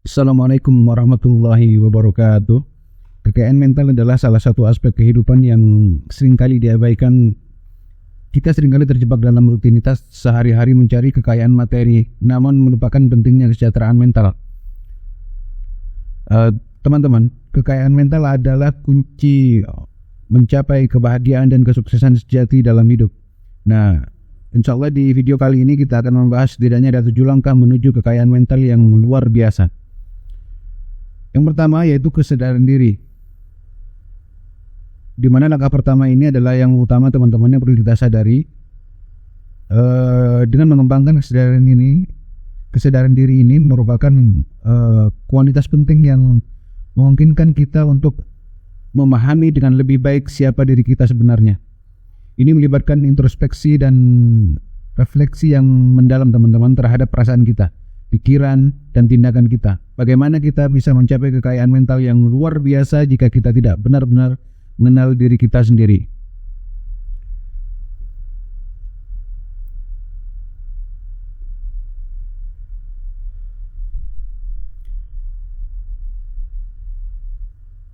Assalamualaikum warahmatullahi wabarakatuh. Kekayaan mental adalah salah satu aspek kehidupan yang seringkali diabaikan. Kita seringkali terjebak dalam rutinitas sehari-hari mencari kekayaan materi, namun melupakan pentingnya kesejahteraan mental. Teman-teman, kekayaan mental adalah kunci mencapai kebahagiaan dan kesuksesan sejati dalam hidup. Nah, insya Allah di video kali ini kita akan membahas setidaknya ada 7 langkah menuju kekayaan mental yang luar biasa. Yang pertama yaitu kesadaran diri. Di mana langkah pertama ini adalah yang utama teman-teman yang perlu kita sadari. Dengan mengembangkan kesadaran diri ini merupakan kualitas penting yang memungkinkan kita untuk memahami dengan lebih baik siapa diri kita sebenarnya. Ini melibatkan introspeksi dan refleksi yang mendalam teman-teman terhadap perasaan kita, pikiran, dan tindakan kita. Bagaimana kita bisa mencapai kekayaan mental yang luar biasa jika kita tidak benar-benar mengenal diri kita sendiri.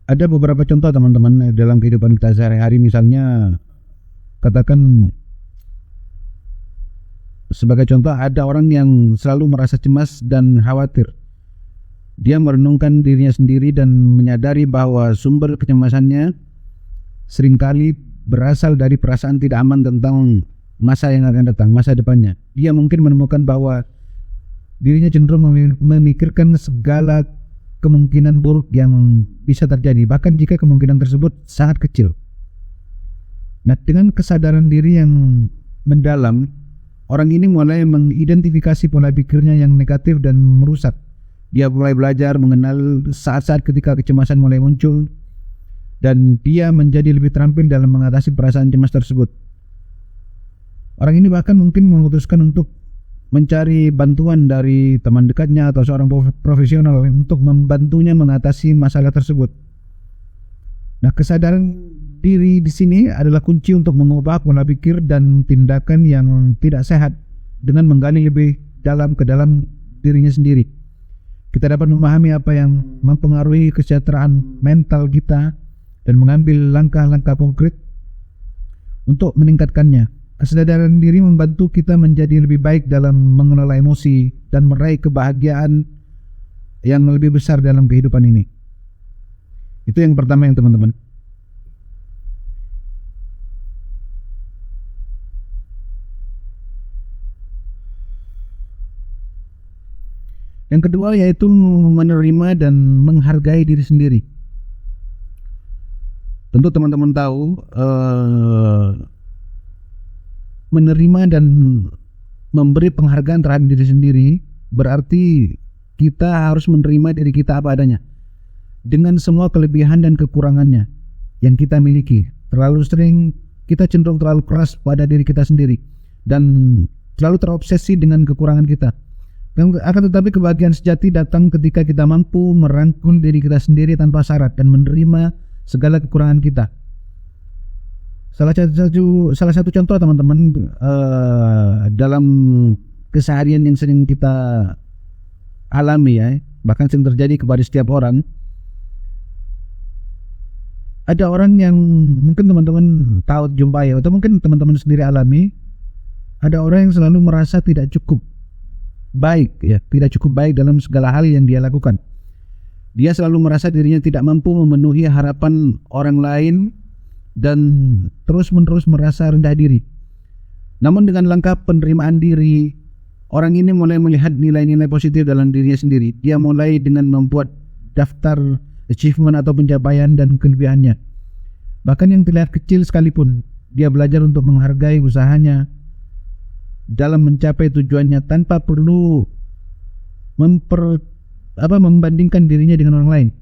Ada beberapa contoh teman-teman dalam kehidupan kita sehari-hari, misalnya katakan sebagai contoh ada orang yang selalu merasa cemas dan khawatir. Dia merenungkan dirinya sendiri dan menyadari bahwa sumber kecemasannya seringkali berasal dari perasaan tidak aman tentang masa yang akan datang, masa depannya. Dia mungkin menemukan bahwa dirinya cenderung memikirkan segala kemungkinan buruk yang bisa terjadi, bahkan jika kemungkinan tersebut sangat kecil. Nah, dengan kesadaran diri yang mendalam, orang ini mulai mengidentifikasi pola pikirnya yang negatif dan merusak. Dia mulai belajar mengenal saat-saat ketika kecemasan mulai muncul, dan dia menjadi lebih terampil dalam mengatasi perasaan cemas tersebut. Orang ini bahkan mungkin memutuskan untuk mencari bantuan dari teman dekatnya atau seorang profesional untuk membantunya mengatasi masalah tersebut. Nah, kesadaran diri di sini adalah kunci untuk mengubah pola pikir dan tindakan yang tidak sehat dengan menggali lebih dalam ke dalam dirinya sendiri. Kita dapat memahami apa yang mempengaruhi kesejahteraan mental kita dan mengambil langkah-langkah konkret untuk meningkatkannya. Kesadaran diri membantu kita menjadi lebih baik dalam mengelola emosi dan meraih kebahagiaan yang lebih besar dalam kehidupan ini. Itu yang pertama yang teman-teman. Yang kedua yaitu menerima dan menghargai diri sendiri. Tentu teman-teman tahu menerima dan memberi penghargaan terhadap diri sendiri berarti kita harus menerima diri kita apa adanya, dengan semua kelebihan dan kekurangannya yang kita miliki. Terlalu sering kita cenderung terlalu keras pada diri kita sendiri dan terlalu terobsesi dengan kekurangan kita. Akan tetapi kebahagiaan sejati datang ketika kita mampu merangkul diri kita sendiri tanpa syarat dan menerima segala kekurangan kita. Salah satu contoh teman-teman dalam keseharian yang sering kita alami ya, bahkan sering terjadi kepada setiap orang. Ada orang yang mungkin teman-teman tahu jumpai atau mungkin teman-teman sendiri alami. Ada orang yang selalu merasa tidak cukup baik ya, tidak cukup baik dalam segala hal yang dia lakukan. Dia selalu merasa dirinya tidak mampu memenuhi harapan orang lain dan terus-menerus merasa rendah diri. Namun dengan langkah penerimaan diri, orang ini mulai melihat nilai-nilai positif dalam dirinya sendiri. Dia mulai dengan membuat daftar achievement atau pencapaian dan kelebihannya. Bahkan yang terlihat kecil sekalipun, dia belajar untuk menghargai usahanya dalam mencapai tujuannya tanpa perlu membandingkan dirinya dengan orang lain.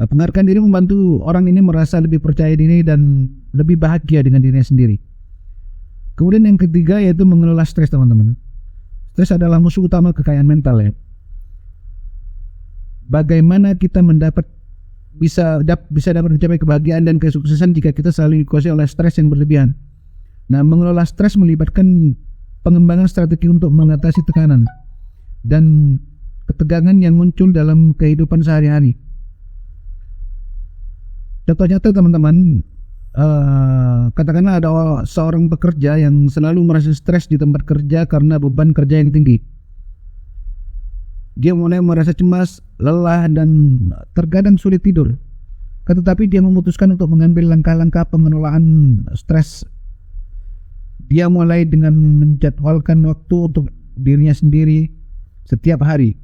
Penghargaan diri membantu orang ini merasa lebih percaya diri dan lebih bahagia dengan dirinya sendiri. Kemudian yang ketiga yaitu mengelola stres teman-teman. Stres adalah musuh utama kekayaan mental ya. Bagaimana kita bisa dapat mencapai kebahagiaan dan kesuksesan jika kita selalu dikuasai oleh stres yang berlebihan. Nah, mengelola stres melibatkan pengembangan strategi untuk mengatasi tekanan dan ketegangan yang muncul dalam kehidupan sehari-hari. Contoh nyata teman-teman, katakanlah ada seorang pekerja yang selalu merasa stres di tempat kerja karena beban kerja yang tinggi. Dia mulai merasa cemas, lelah, dan terkadang sulit tidur. Tetapi dia memutuskan untuk mengambil langkah-langkah pengelolaan stres. Dia mulai dengan menjadwalkan waktu untuk dirinya sendiri setiap hari,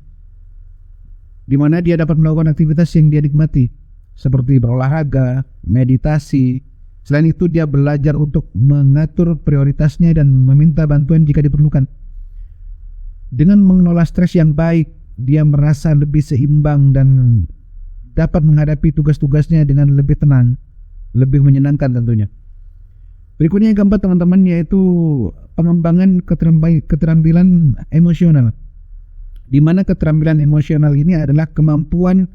di mana dia dapat melakukan aktivitas yang dia nikmati, seperti berolahraga, meditasi. Selain itu, dia belajar untuk mengatur prioritasnya dan meminta bantuan jika diperlukan. Dengan mengelola stres yang baik, dia merasa lebih seimbang dan dapat menghadapi tugas-tugasnya dengan lebih tenang, lebih menyenangkan tentunya. Berikutnya yang keempat teman-teman, yaitu pengembangan keterampilan emosional, di mana keterampilan emosional ini adalah kemampuan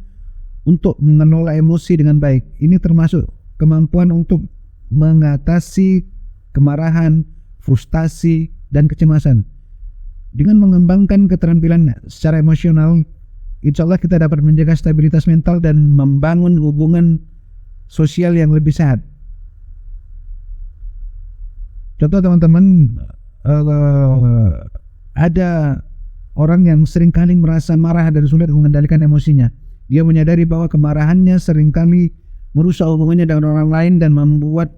untuk mengelola emosi dengan baik. Ini termasuk kemampuan untuk mengatasi kemarahan, frustasi, dan kecemasan. Dengan mengembangkan keterampilan secara emosional, insya Allah kita dapat menjaga stabilitas mental dan membangun hubungan sosial yang lebih sehat. Contoh teman-teman, ada orang yang seringkali merasa marah dan sulit mengendalikan emosinya. Dia menyadari bahwa kemarahannya seringkali merusak hubungannya dengan orang lain dan membuat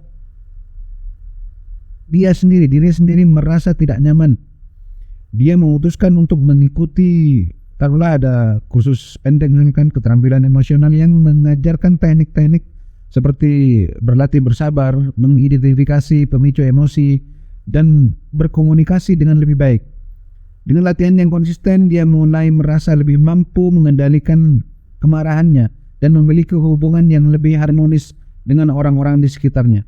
dirinya sendiri merasa tidak nyaman. Dia memutuskan untuk mengikuti, taruhlah ada kursus pendek dengan keterampilan emosional yang mengajarkan teknik-teknik seperti berlatih bersabar, mengidentifikasi pemicu emosi, dan berkomunikasi dengan lebih baik. Dengan latihan yang konsisten, dia mulai merasa lebih mampu mengendalikan kemarahannya dan memiliki hubungan yang lebih harmonis dengan orang-orang di sekitarnya.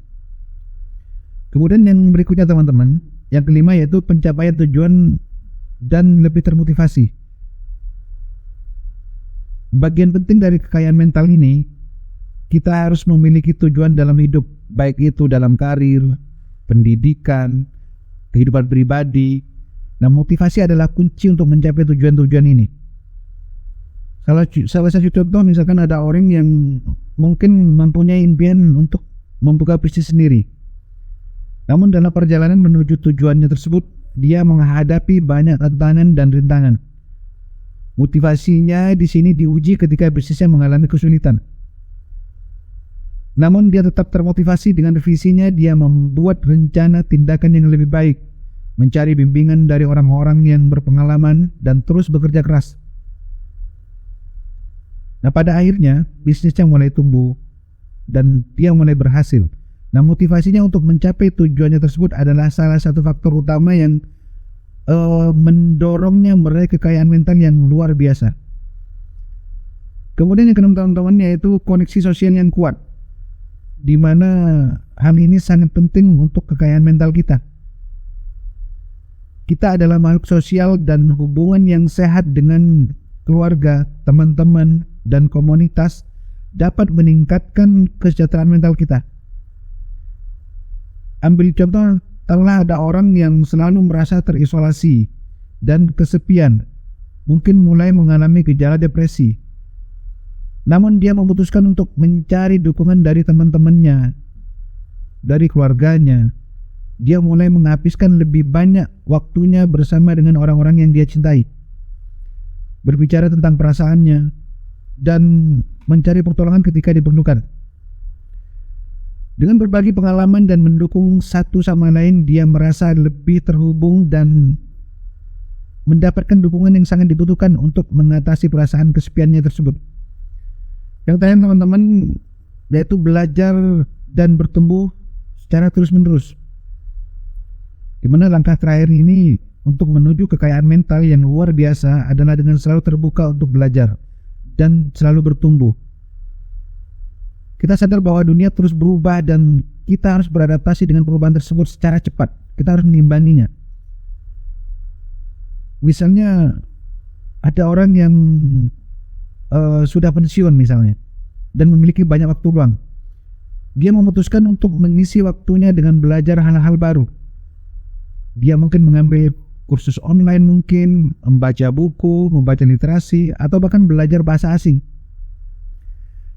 Kemudian yang berikutnya teman-teman, yang kelima yaitu pencapaian tujuan dan lebih termotivasi. Bagian penting dari kekayaan mental ini, kita harus memiliki tujuan dalam hidup, baik itu dalam karir, pendidikan, kehidupan pribadi. Nah, motivasi adalah kunci untuk mencapai tujuan-tujuan ini. Salah satu contoh, misalkan ada orang yang mungkin mempunyai impian untuk membuka bisnis sendiri. Namun dalam perjalanan menuju tujuannya tersebut, dia menghadapi banyak tantangan dan rintangan. Motivasinya di sini diuji ketika bisnisnya mengalami kesulitan. Namun dia tetap termotivasi dengan visinya. Dia membuat rencana tindakan yang lebih baik, mencari bimbingan dari orang-orang yang berpengalaman, dan terus bekerja keras. Nah, pada akhirnya bisnisnya mulai tumbuh dan dia mulai berhasil. Nah, motivasinya untuk mencapai tujuannya tersebut adalah salah satu faktor utama yang mendorongnya meraih kekayaan mental yang luar biasa. Kemudian yang keenam teman-teman, yaitu koneksi sosial yang kuat, di mana hal ini sangat penting untuk kekayaan mental kita. Kita adalah makhluk sosial dan hubungan yang sehat dengan keluarga, teman-teman, dan komunitas dapat meningkatkan kesejahteraan mental kita. Ambil contoh, taruhlah ada orang yang selalu merasa terisolasi dan kesepian, mungkin mulai mengalami gejala depresi. Namun dia memutuskan untuk mencari dukungan dari teman-temannya, dari keluarganya. Dia mulai menghabiskan lebih banyak waktunya bersama dengan orang-orang yang dia cintai, berbicara tentang perasaannya, dan mencari pertolongan ketika diperlukan. Dengan berbagi pengalaman dan mendukung satu sama lain, dia merasa lebih terhubung dan mendapatkan dukungan yang sangat dibutuhkan untuk mengatasi perasaan kesepiannya tersebut. Yang terakhir teman-teman, yaitu belajar dan bertumbuh secara terus-menerus, di mana langkah terakhir ini untuk menuju kekayaan mental yang luar biasa adalah dengan selalu terbuka untuk belajar dan selalu bertumbuh. Kita sadar bahwa dunia terus berubah dan kita harus beradaptasi dengan perubahan tersebut secara cepat. Kita harus mengimbanginya. Misalnya ada orang yang sudah pensiun misalnya dan memiliki banyak waktu luang. Dia memutuskan untuk mengisi waktunya dengan belajar hal-hal baru. Dia mungkin mengambil kursus online mungkin, membaca buku, membaca literasi, atau bahkan belajar bahasa asing.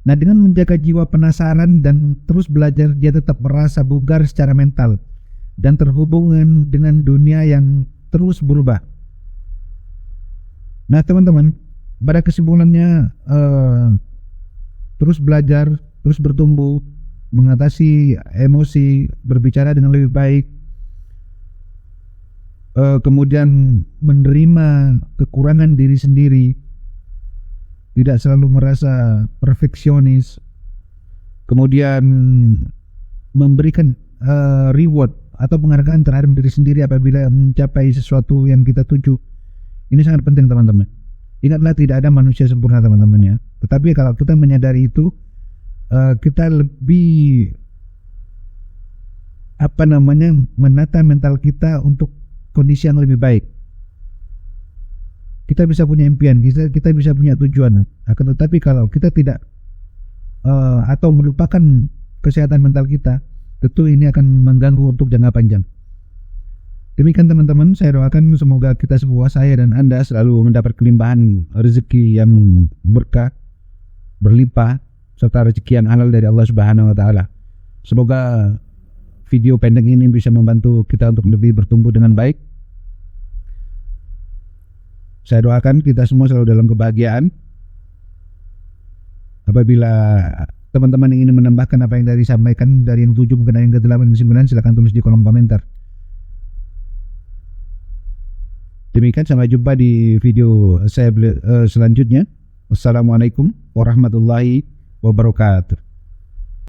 Nah, dengan menjaga jiwa penasaran dan terus belajar, dia tetap merasa bugar secara mental dan terhubungan dengan dunia yang terus berubah. Nah, teman-teman, pada kesimpulannya, terus belajar, terus bertumbuh, mengatasi emosi, berbicara dengan lebih baik, kemudian menerima kekurangan diri sendiri, tidak selalu merasa perfeksionis, kemudian memberikan reward atau penghargaan terhadap diri sendiri apabila mencapai sesuatu yang kita tuju. Ini sangat penting, teman-teman. Ingatlah, tidak ada manusia sempurna, teman-teman, ya. Tetapi kalau kita menyadari itu, kita lebih menata mental kita untuk kondisi yang lebih baik. Kita bisa punya impian, kita bisa punya tujuan. Akan tetapi kalau kita tidak atau melupakan kesehatan mental kita, tentu ini akan mengganggu untuk jangka panjang. Demikian, teman-teman, saya doakan semoga kita semua, saya dan Anda, selalu mendapat kelimpahan rezeki yang berkah, berlimpah, serta rezeki yang halal dari Allah Subhanahu wa taala. Semoga video pendek ini bisa membantu kita untuk lebih bertumbuh dengan baik. Saya doakan kita semua selalu dalam kebahagiaan. Apabila teman-teman ingin menambahkan apa yang tadi disampaikan dari yang 7 mengenai yang ke-8 dan 9, silakan tulis di kolom komentar. Demikian, sampai jumpa di video saya selanjutnya. Wassalamualaikum warahmatullahi wabarakatuh.